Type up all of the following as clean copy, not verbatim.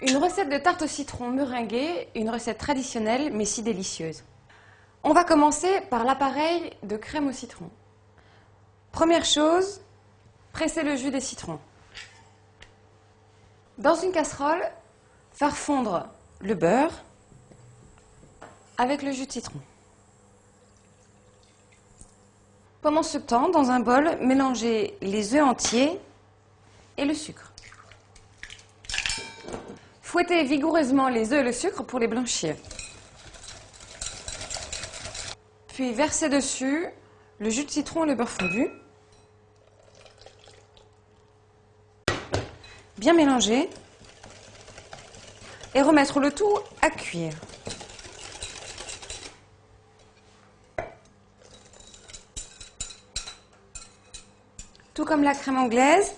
Une recette de tarte au citron meringuée, une recette traditionnelle mais si délicieuse. On va commencer par l'appareil de crème au citron. Première chose, presser le jus des citrons. Dans une casserole, faire fondre le beurre avec le jus de citron. Pendant ce temps, dans un bol, mélangez les œufs entiers et le sucre. Fouettez vigoureusement les œufs et le sucre pour les blanchir. Puis versez dessus le jus de citron et le beurre fondu. Bien mélanger et remettre le tout à cuire. Tout comme la crème anglaise,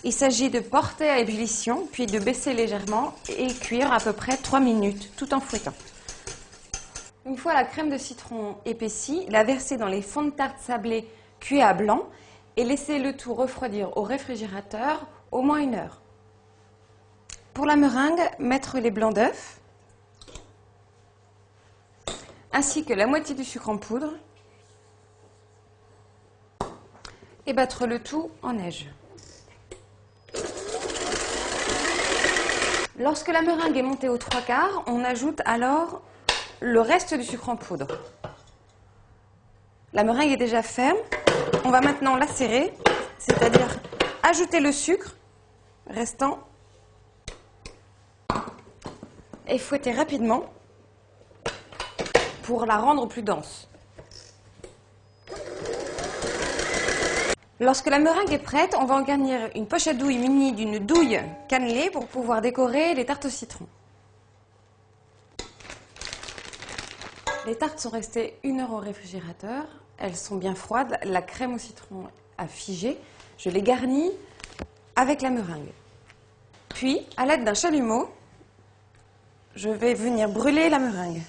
il s'agit de porter à ébullition, puis de baisser légèrement et cuire à peu près 3 minutes, tout en fouettant. Une fois la crème de citron épaissie, la verser dans les fonds de tarte sablés cuits à blanc et laisser le tout refroidir au réfrigérateur au moins 1 heure. Pour la meringue, mettre les blancs d'œufs, ainsi que la moitié du sucre en poudre, et battre le tout en neige. Lorsque la meringue est montée aux 3/4, on ajoute alors le reste du sucre en poudre. La meringue est déjà ferme. On va maintenant la serrer, c'est-à-dire ajouter le sucre restant et fouetter rapidement pour la rendre plus dense. Lorsque la meringue est prête, on va en garnir une poche à douille munie d'une douille cannelée pour pouvoir décorer les tartes au citron. Les tartes sont restées 1 heure au réfrigérateur. Elles sont bien froides. La crème au citron a figé. Je les garnis avec la meringue. Puis, à l'aide d'un chalumeau, je vais venir brûler la meringue.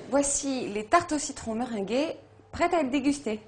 Voici les tartes au citron meringuées, prêtes à être dégustées.